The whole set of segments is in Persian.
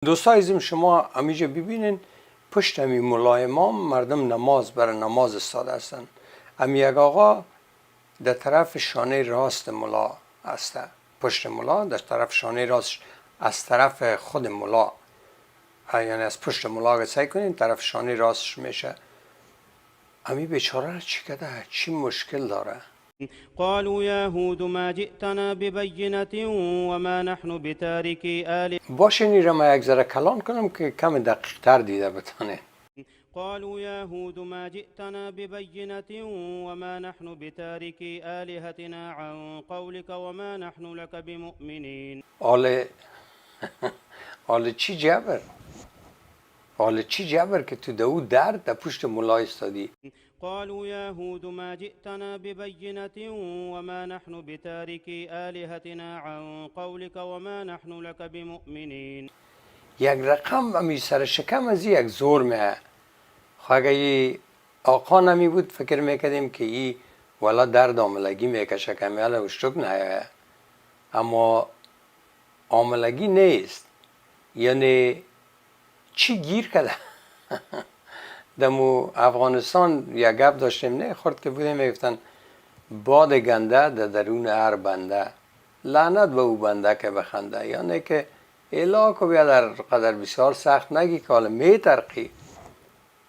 دوستای عزیزم، شما همیشه ببینین پشت امی مولای امام مردم نماز برای نماز استاده هستند. امی یک آقا در طرف شانه راست مولا است، پشت مولا در طرف شانه راست از طرف خود مولا، یعنی از پشت مولا اگه سعی کنین طرف شانه راستش میشه. امی بیچاره را چی کده؟ چی مشکل داره؟ قالوا يا هود ما جئتنا ببينة وما نحن بتاركي آلهتنا. باشه نیره ما یک ذره کلان کنم که کم دقیق تر دیده بتانه. قالوا يا هود ما جئتنا ببينة وما نحن بتاركي آلهتنا عن قولك وما نحن لك بمؤمنين. حال چی جبر؟ حال چی جبر که تو دو درد در پشت مولا استادی؟ قالوا يا هود ما جئتنا ببينة وما نحن بتاركي آلهتنا عن قولك وما نحن لك بمؤمنين. یک رقم امی سر شکم از یک زور میه. اگه ای آقا نمی بود فکر میکردیم که ای والا درد آملگی میکشه که میاله اشتک نه، اما آملگی نیست. یعنی چی گیر کرده؟ دمو افغانستان یک گپ داشتیم نه خورد که بودیم میگفتن باد گنده در درون هر بنده، لعنت به او بنده که بخنده. یعنی که الا که بیا در قدر بسیار سخت نگی که حالا میترقی،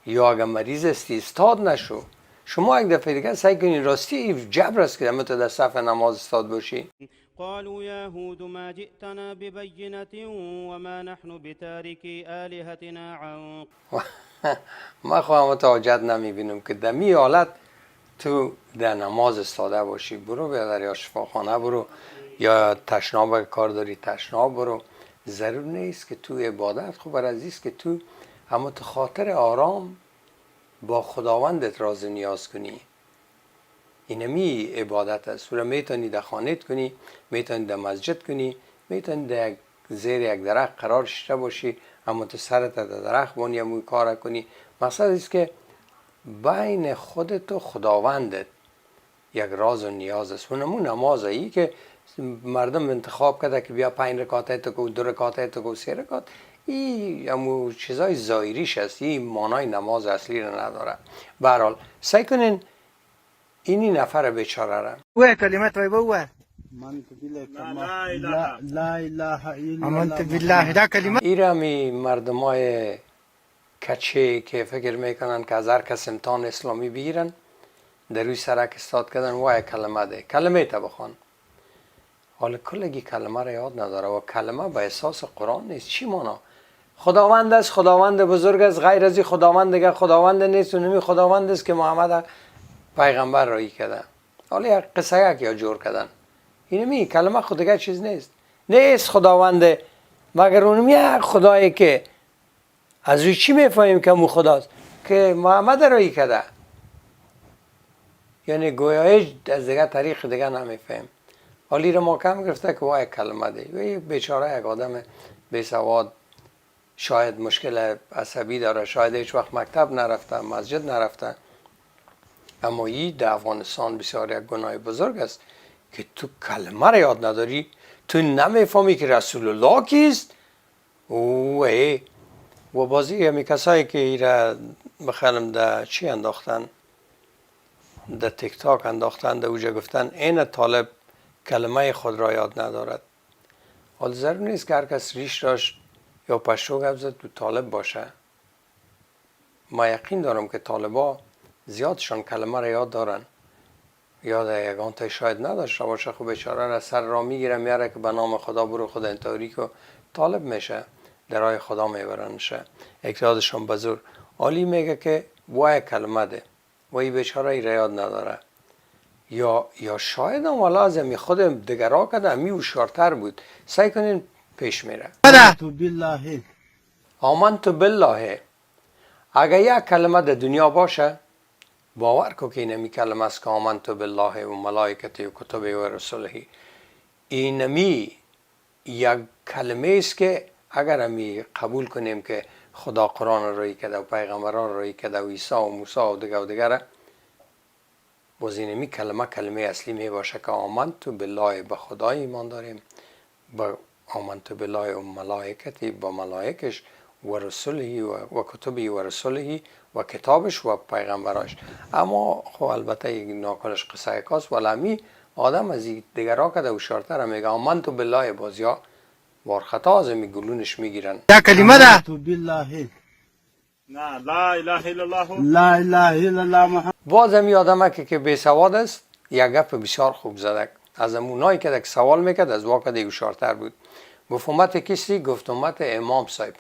یا اگر مریض استی استاد نشو. شما یک دفعه دیگه سعی کنین راستی جبر است که در صف نماز استاد باشی. قالوا يا هود ما جئتنا ببينة وما نحن بتاركي آلهتنا عن. من خواهم حاجت نمیبینم که دمی حالت تو در نماز استاده باشی. برو بیادر یا شفاخانه برو، یا تشناب کار داری تشناب برو. ضرور نیست که تو عبادت خوب عزیز که تو اما تو خاطر آرام با خداوندت راز نیاز کنی. اینمی عبادت است. رو میتونی در خانت کنی، میتونی در مسجد کنی، میتونی در زیر یک درخت قرار شده باشی اما تو سرت در درخت بانی اموی کار کنی. مقصد است که بین خودت و خداوندت یک راز و نیاز است. اونمون نماز ای که مردم انتخاب کرده که بیا 5 رکعت تو کو 2 رکعت تو کو 3 رکعت، این همون چیزای ظاهریش است، این مانای نماز اصلی رو نداره. به هر حال سعی کنین اینی نفر بیچاره را وای کلمات وای بوه لا اله الا آمنت بالله دا کلمات ایرامی مردمای کچه که فکر میکنن که از هر کس امتحان اسلامی بگیرن در روی سرک استاد کردن وای کلمه ده، کلمه تا بخوان. حالا کلگی کلمه را یاد نداره و کلمه به اساس قرآن نیست. چی مانا؟ خداوند است، خداوند بزرگ است، غیر از این خداوند دیگه خداوند نیست. و نمی خداوند است که محمد پیغمبر رایی کردن. حالا یک قصه یک یا جور کردن. اینمی کلمه خود دیگه چیز نیست خداوند، مگر اونم یک خدایی که از روی چی میفهمیم که مو خداست؟ که محمد رایی کرده. یعنی گویایش از دیگه طریق دیگه نمیفهم. حالی رو ما کم گرفته که وای کلمه ده. و یک بیچاره یک آدم بی سواد، شاید مشکل عصبی داره، شاید هیچ وقت مکتب نرفته، مسجد نرفته، اما این در افغانستان بسیار یک گناه بزرگ است که تو کلمه را یاد نداری، تو نمیفهمی که رسول الله کیست. و بازی همی کسایی که ایره بخیرم در چی انداختن، در تیک تاک انداختن، در اوجه گفتن این طالب کلمه خود را یاد ندارد. حال ضرور نیست که هر کس ریش داشت یا پشتو گفت زد تو طالب باشه. ما یقین دارم که طالبا زیادشان کلمه را یاد دارن، یاد یگان تا شاید نداشته باشه. خب بیچاره را سر را میگیره میاره که به نام خدا برو خدا انتاری که طالب میشه، در راه خدا میبرنشه. اکرادشان بزرگ عالی میگه که وای کلمه ده و این بیچاره ای را یاد نداره. یا شاید هم والا از امی خود دگرا کده امی هوشیارتر بود. سعی کنین پیش میره. بالله آمنت بالله. اگه یک کلمه در دنیا باشه باور کو که اینمی کلمه است که آمنت بالله و ملائکته و کتبه و رسوله. اینمی یک کلمه است که اگر امی قبول کنیم که خدا قرآن را رایی کرده و پیغمبران را رایی کرده و عیسی و موسی و دیگه باز اینمی کلمه اصلی می باشه که آمنت بالله، به خدا ایمان داریم، به آمنت بالله و ملائکتی با ملائکش و رسوله و کتبی و رسوله و کتابش و پیغمبراش. اما خب البته یک ناکلش قصه کاست، ولی آدم از دیگرها کده هوشیارتر میگه آمنت بالله، بازیا بار خطا از می گلونش میگیرن. دا کلمه ده آمنت بالله نه لا اله الا الله. لا اله الا الله محمد. باز همی آدمه که بی سواد است یک گپ بسیار خوب زدک. از امونایی که دک سوال میکرد از واقع دیگه هوشیارتر بود. گفت امت کسی؟ گفت امت امام صاحب.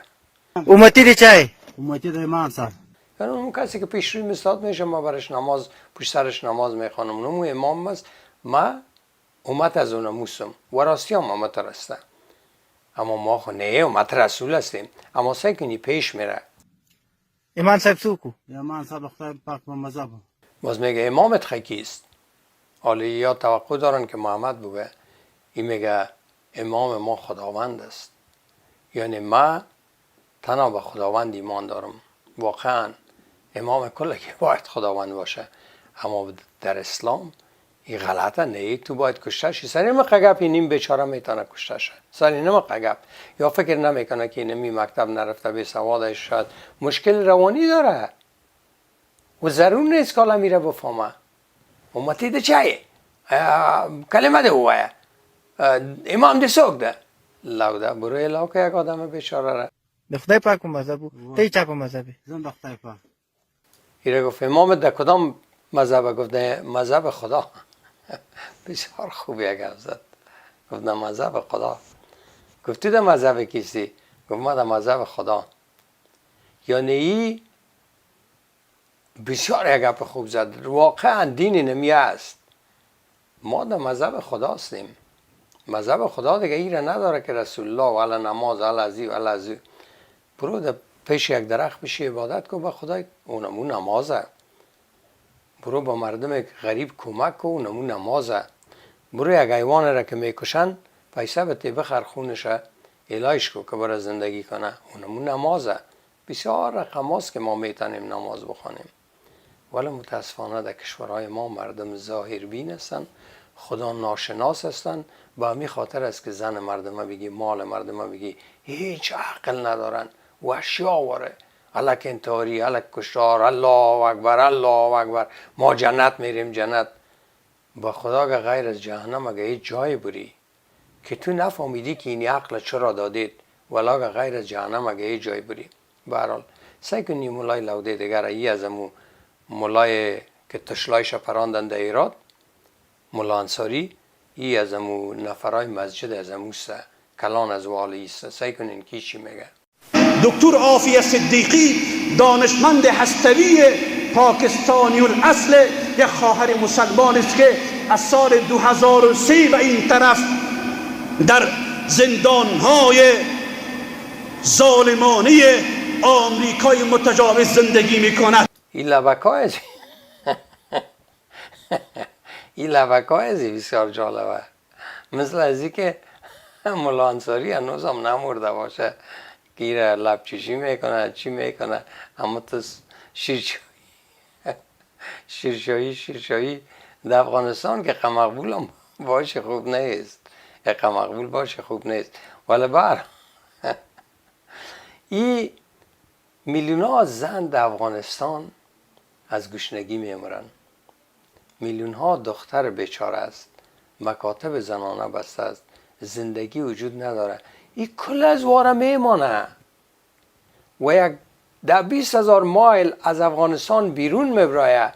امتی دی چای امتی ده امام صاحب. یعنی اون کسی که پیش روی مستاد میشه، ما برش نماز پشت سرش نماز میخوانم، اونمو امام است. ما امت از اونموسم و راستی هم امت رسته. اما ما خو نه امت رسول هستیم، اما سعی کنی پیش میره. ایمان صاحب سوکو امام صاحب خدای پاک و مذهب. باز میگه امامت خکیست. حالا یا توقع دارن که محمد بگه، این میگه امام ما خداوند است. یعنی ما تنها به خداوند ایمان دارم. واقعا امام کله که باید خداوند باشه، اما در اسلام این غلطه. نه تو باید کشته شی. سری نمی قگب این بیچاره میتونه کشته شه. سری نمی قگب. یا فکر نمیکنه که اینمی مکتب نرفته به سوادش شاید مشکل روانی داره و ضرور نیست که میره بفهمه. امتی ده چایه؟ کلمه ده هوه امام ده سوک ده لوده برو الاو که یک آدم بیچاره را د خدای پاک په مذهب ته چا په مذهب زن ده خدای پاک. ایره گفت امام ده کدام مذهب؟ گفت ده مذهب خدا. بسیار خوب یک حرف زد. گفت ده مذهب خدا. گفت تو ده مذهب کیستی؟ گفت ما ده مذهب خدا. یعنی ای بسیار یک حرف خوب زد. واقعا دین نمی است. ما ده مذهب خدا هستیم. مذهب خدا دیگه ایره نداره که رسول الله و علی نماز علی ازی و علی ازی. برو ده پیش یک درخت بشی عبادت کن به خدای، اونمون نمازه. برو با مردم غریب کمک کن، اونمون نمازه. برو یک حیوان را که میکشن پیسه بده بخر خونشه علاج کن که برای زندگی کنه، اونمون نمازه. بسیار رقم هاست که ما میتونیم نماز بخوانیم. ولی متاسفانه در کشورهای ما مردم ظاهر بین هستن، خدا ناشناس هستن. با همین خاطر است که زن مردم بگی، مال مردم بگی، هیچ عقل ندارن، وحشی آواره، الک انتحاری، الک کشتار، الله اکبر الله اکبر، ما جنت میریم جنت. با خدا که غیر از جهنم اگه هیچ جای بری که تو نفهمیدی که این عقل چرا دادید، ولی اگه غیر از جهنم اگه هیچ جای بری. به هر حال سعی کنی مولای لوده دیگر ای از امو مولای که تشلایش پراندن در ایراد، مولا انصاری، ای از امو نفرای مسجد از اموسه کلان از والی ایسته. سعی کنین کی چی میگه. دکتر عافیه صدیقی دانشمند هستوی پاکستانی الاصل، یک خواهر مسلمان است که از سال 2003 و این طرف در زندانهای ظالمانه آمریکای متجاوز زندگی میکند. این لبکایزی این لبکایزی بسیار جالبه. مثل ازی که مولا انصاری هنوز هم نمورده باشه، گیره لب چشی میکنه چی میکنه. اما تو شیرشایی در افغانستان که مقبول هم باشه خوب نیست، یک مقبول باشه خوب نیست. ولی بر این میلیون ها زن در افغانستان از گشنگی میمرن. میلیون ها دختر بیچاره است، مکاتب زنانه بسته است، زندگی وجود نداره. این کل از واره میمانه و یک 20,000 مایل از افغانستان بیرون میبرایه،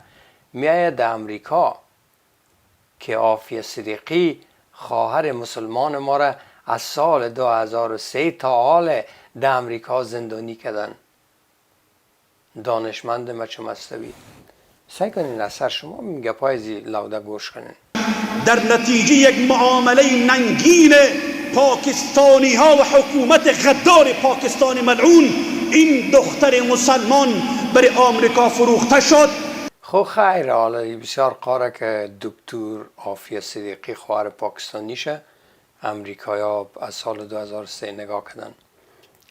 میایه در امریکا که عافیه صدیقی خواهر مسلمان ما را از سال 2003 تا حال در امریکا زندانی کردن. دانشمند مچه مستوی. سعی کنین از سر شما میگه پایزی لوده گوش کنین. در نتیجه یک معامله ننگین پاکستانی ها و حکومت غدار پاکستان ملعون، این دختر مسلمان برای آمریکا فروخته شد. خب خیر، حالا بسیار قاره که دکتر عافیه صدیقی خواهر پاکستانیشه امریکایا از سال 2003 نگاه کردن.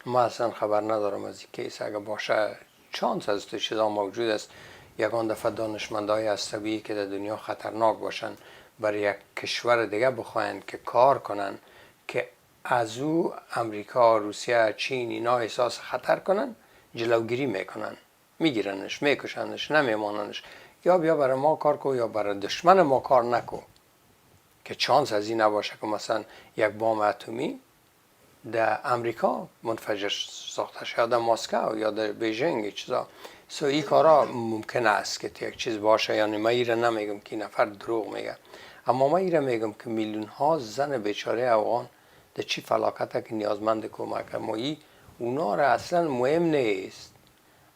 ما اصلا خبر ندارم از این کیس. اگه باشه چانس از تو چیزا موجود است. یکان دفعه دانشمندای هسته‌ای که در دنیا خطرناک باشن برای یک کشور دیگه بخواین که کار کنن که از او امریکا، روسیه، چین اینا احساس خطر کنن، جلوگیری میکنن، میگیرنش، میکشنش، نمیماننش. یا بیا برای ما کار کو یا برای دشمن ما کار نکو. که چانس از این نباشه که مثلا یک بام اتمی در امریکا منفجر ساخته شد، یا در مسکو یا در بیژینگ چیزا. سو این کارا ممکن است که یک چیز باشه. یعنی ما ایره نمیگم که این نفر دروغ میگه، اما ما ایره میگم که میلیون ها زن بیچاره افغان در چی فلاکته که نیازمند کمک. ما اونا را اصلا مهم نیست،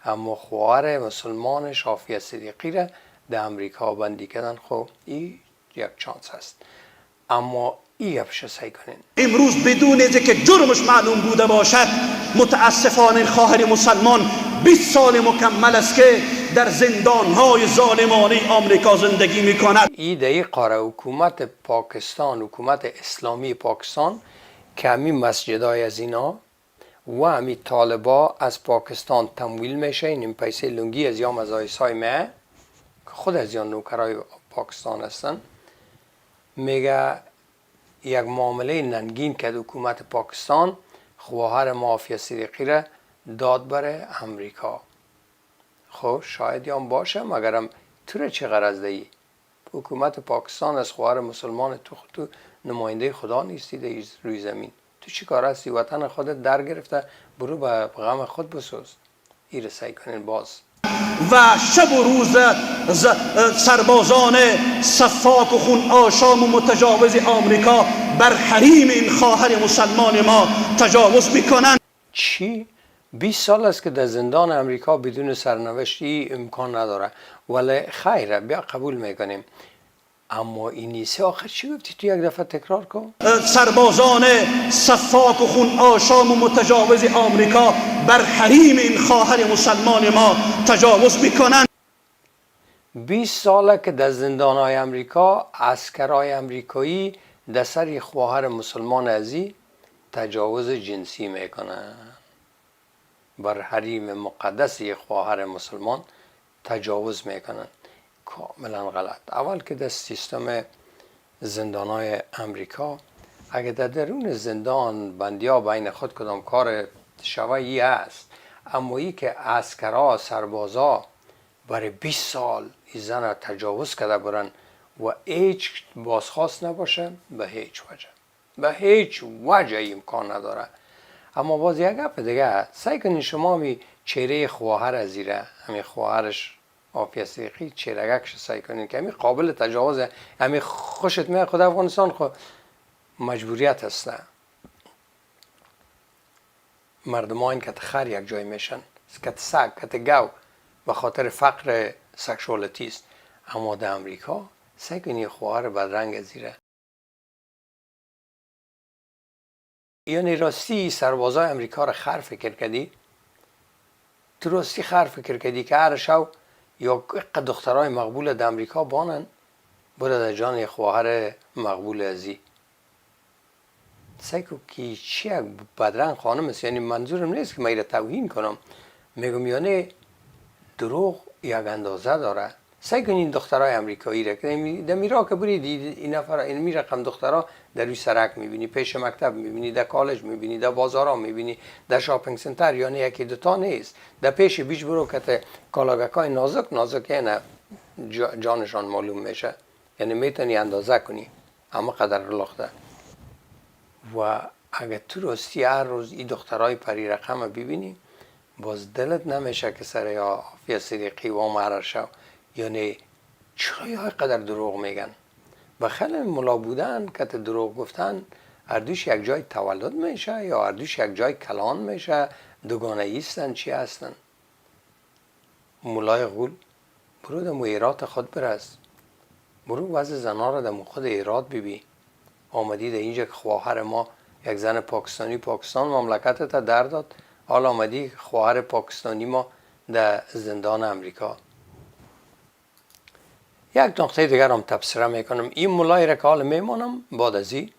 اما خواهر مسلمان شافیه صدیقی را در امریکا بندی کردن. خب این یک چانس است، اما این گپش سعی کنین. امروز بدون اینکه جرمش معلوم بوده باشد، متاسفانه خواهر مسلمان 20 سال مکمل است که در زندانهای ظالمانه آمریکا زندگی میکند. این در قاره حکومت پاکستان، حکومت اسلامی پاکستان که همین مسجدهای از اینا و همین طالبا از پاکستان تمویل میشه. این پیسه لنگی از یا مزایسای مه که خود از یا نوکرای پاکستان هستن. میگه یک معامله ننگین که حکومت پاکستان خواهر مافیا صدیقی را داد بره امریکا. خب شاید یام باشه، مگرم تو چه غرض دهی؟ حکومت پاکستان از خواهر مسلمان تو نماینده خدا نیستی در روی زمین. تو چی کار هستی؟ وطن خودت در گرفته، برو به غم خود بسوز. این رو سعی کنین باز. و شب و روز سربازان صفاک و خون آشام و متجاوز آمریکا بر حریم این خواهر مسلمان ما تجاوز میکنند. چی؟ 20 سال است که در زندان امریکا بدون سرنوشتی امکان نداره. ولی خیره، بیا قبول میکنیم، اما این نیست. آخر چی گفتی؟ تو یک دفعه تکرار کن. سربازان صفاک و خون آشام و متجاوز آمریکا بر حریم این خواهر مسلمان ما تجاوز میکنند. 20 ساله که در زندانهای امریکا عسکرای امریکایی در سر خواهر مسلمان ازی تجاوز جنسی میکنن. بر حریم مقدس خواهر مسلمان تجاوز میکنن. کاملا غلط. اول که در سیستم زندانهای امریکا اگه در درون زندان بندیا بین خود کدام کار شوی است، اما ای که عسکرها سربازا برای 20 سال این زن را تجاوز کرده برن و هیچ بازخواست نباشه، به هیچ وجه امکان نداره. اما باز یک گپ دیگه، سعی کنین شما می چهره خواهر ازیره، همین خواهرش آفیه صدیقی چهرگکش سعی کنین که همین قابل تجاوزه. همین خوشت میاد خود افغانستان خود مجبوریت هست. مردمان که خر یک جای میشن، که سگ، که گو، به خاطر فقر سکشوالتی است. اما در امریکا سعی کنین خواهر بدرنگ ازیره. یعنی راستی سربازای امریکا را خر فکر کردی؟ تو راستی خر فکر کردی که هر شو یا دخترای مقبول در امریکا بانن بوده در جان خواهر مقبول ازی؟ سعی کن که چی یک بدرنگ خانم است. یعنی منظورم نیست که من ایره توهین کنم، میگم یعنی دروغ یک اندازه داره. سعی کن این دخترای امریکایی را که در میرا که برید این نفر این می رقم دخترها در روی سرک میبینی، پیش مکتب میبینی، در کالج میبینی، در بازارها میبینی، در شاپینگ سنتر. یعنی یکی دوتا نیست، در پیش بیچ برو که کالاگکای نازک نه جانشان معلوم میشه. یعنی میتونی اندازه کنی اما قدر لخته. و اگه تو راستی هر روز این دخترای پری رقم ببینی، باز دلت نمیشه که سر یا آفیه صدیقی و معرر شو. یعنی چرا یا قدر دروغ میگن؟ و خیلی ملا بودن که دروغ گفتن اردوش یک جای تولد میشه یا اردوش یک جای کلان میشه. دوگانه ایستن چی هستن؟ مولای غول برو در ایراد خود برس، برو وضع زنها را در خود ایراد ببی. آمدی در اینجا که خواهر ما یک زن پاکستان مملکت تا در داد، حالا آمدی خواهر پاکستانی ما در زندان امریکا. یک نقطه دیگر هم تبصره میکنم. این مولای را که حال میمانم بعد از این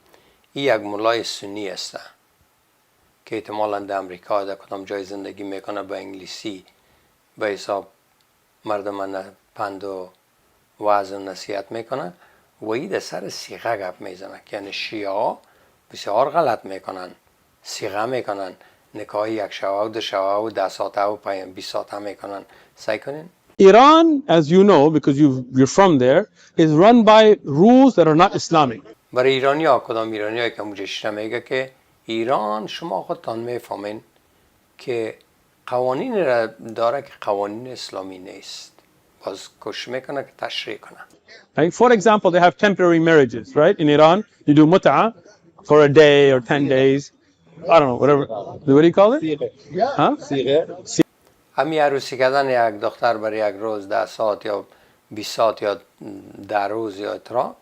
یک مولای سنی است که احتمالا در امریکا در کدام جای زندگی میکنه، به انگلیسی به حساب مردم پند و وعظ و نصیحت میکنه و این در سر سیغه گپ میزنه. یعنی شیعه بسیار غلط میکنن، صیغه میکنن، نکاح یک شبه و 2 شبه و 10 ساعته و 20 ساعته میکنن. سعی کنین. Iran, as you know, because you're from there, is run by rules that are not Islamic. برای ایرانی ها، کدام ایرانی هایی که اونجا شده میگه که ایران شما خودتان میفهمین که قوانین را داره که قوانین اسلامی نیست. باز کوشش میکنه که تشریح کنه. Right? For example, they have temporary marriages, right? In Iran, you do mut'a for a day or 10 days. I don't know, whatever. What do you call it? Huh? همین عروسی کردن یک دختر برای یک روز 10 ساعت یا 20 ساعت یا 10 روز یا اترا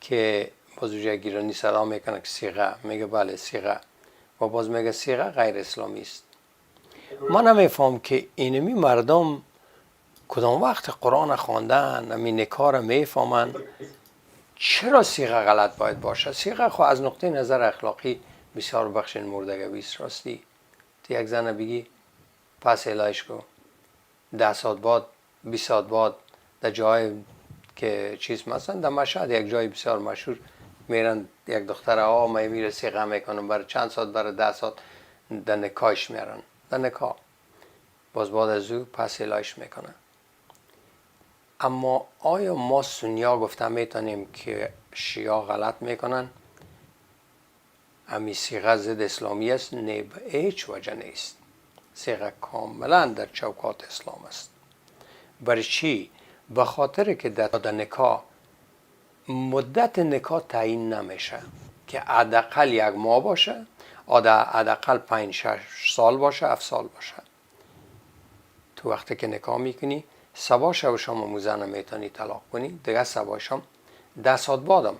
که باز اونجا ایرانی صدا میکنه که صیغه، میگه بله صیغه، و باز میگه صیغه غیر اسلامی است. ما نمیفهم که اینمی مردم کدام وقت قرآن خواندن، همین نکاح را میفهمن چرا صیغه غلط باید باشه. صیغه خو از نقطه نظر اخلاقی بسیار بخشین مردگوی است. راستی تو یک زن بگی پس الهش کو 10 ساعت بعد 20 ساعت بعد در جای که چیز مثلا در مشهد یک جای بسیار مشهور میرن یک دختر میره صیغه میکنن برای چند ساعت، برای 10 ساعت در نکاحش میرن، در نکاح باز بعد از او پس الهش میکنن. اما آیا ما سنیا گفته میتونیم که شیعه غلط میکنن؟ امی صیغه ضد اسلامی است؟ نه، به هیچ وجه نیست. صیغه کاملا در چوکات اسلام است. برای چی؟ به خاطر که در نکاح مدت نکاح تعیین نمیشه که حداقل 1 ماه باشه، حداقل 5-6 سال باشه، 7 سال باشه. تو وقتی که نکاح میکنی سبا شب شما موزنه میتونی طلاق کنی، دیگه سبا شام 10 ساعت بعدم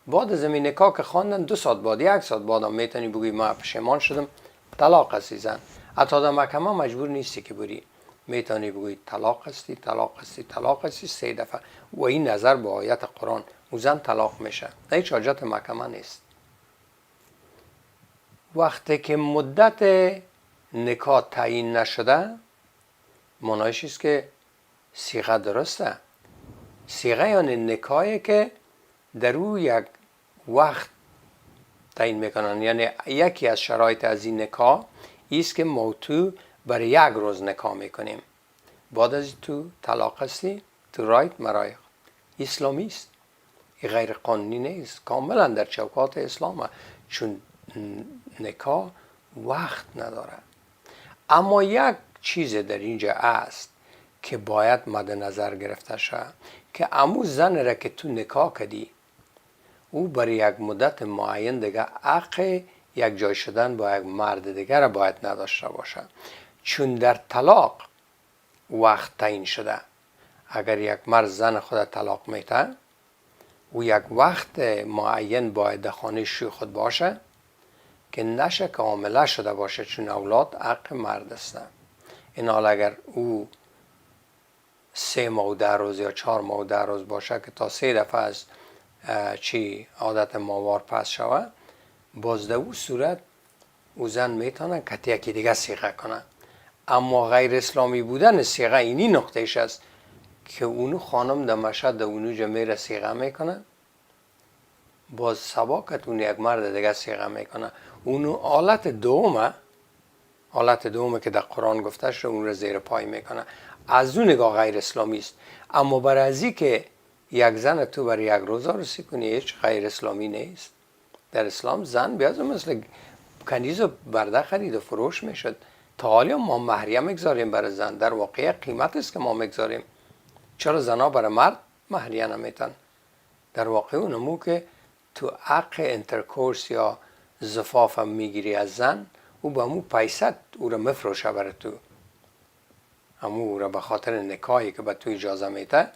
بعد از این نکاح که خواندن 2 ساعت بعد 1 ساعت بعدم میتونی بگی ما پشیمان شدم طلاق هستی زن. حتی در محکمه مجبور نیستی که بری، میتونی بگی طلاق هستی، طلاق هستی، طلاق هستی 3 دفعه و این نظر به آیت قرآن زن طلاق میشه، هیچ حاجت محکمه نیست. وقتی که مدت نکاح تعیین نشده معنیش است که صیغه درسته. صیغه یعنی نکاحی که در او یک وقت تعیین میکنن، یعنی یکی از شرایط از این نکاح است که ما تو برای 1 روز نکاح میکنیم، بعد از تو طلاق هستی، تو رایت مرای اسلامی است. این غیر قانونی نیست، کاملا در چوکات اسلامه، چون نکاح وقت نداره. اما یک چیز در اینجا است که باید مد نظر گرفته شه که امو زن را که تو نکاح کردی او برای یک مدت معین دیگه حق یک جای شدن با یک مرد دیگر را باید نداشته باشه، چون در طلاق وقت تعیین شده. اگر یک مرد زن خود طلاق میته او یک وقت معین باید در خانه شوی خود باشه که نشه که حامله شده باشه، چون اولاد حق مرد است. این حال اگر او 3 ماه و 10 روز یا 4 ماه و 10 روز باشه که تا 3 دفعه از عادت ماوار پس شوه، باز در او صورت او زن میتونه که یکی دیگه صیغه کنه. اما غیر اسلامی بودن صیغه اینی نقطهش است که اونو خانم در مشهد در اونو جمعه صیغه میکنه، باز سباکت اون یک مرد دیگه صیغه میکنه. اونو حالت دومه که در قرآن گفته شده اون رو زیر پای میکنه. از اون نگاه غیر اسلامی است. اما برای ازی که یک زن تو برای 1 روز عروسی کنی هیچ غیر اسلامی نیست. در اسلام زن بیاد مثل کنیز و برده خرید و فروش میشد. تا حالی ما مهریه میگذاریم برای زن، در واقع قیمت است که ما میگذاریم. چرا زنها برای مرد مهریه نمیتن؟ در واقع اونمو که تو حق انترکورس یا زفاف هم میگیری از زن، او با مو پیست او را مفروشه برای تو. همو او را به خاطر نکاحی که به تو اجازه میده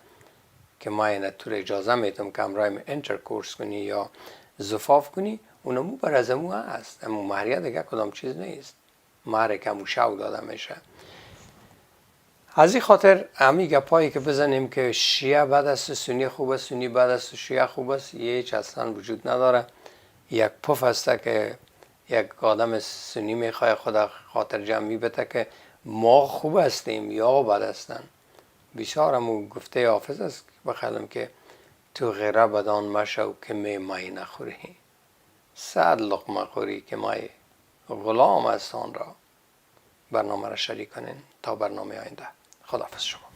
که ما اینه تو را اجازه میدم که همراهیم انترکورس کنی یا زفاف کنی، اونمو بر از امو هست. امو مهریه دیگه کدام چیز نیست، مهر که امو شو داده میشه. از این خاطر همین گپایی که بزنیم که شیعه بد است، سنی خوب است، سنی بد است، شیعه خوب است، هیچ اصلا وجود نداره. یک پف هسته که یک آدم سنی میخواه خدا خاطر جمعی بده که ما خوب هستیم یا بد هستن. بسیار همون گفته حافظ است بخیلم که تو غیره بدان مشو که می نخوری. 100 لقمه خوری که مای غلام است آن را برنامه را شریک کنین تا برنامه آینده. خداحافظ شما.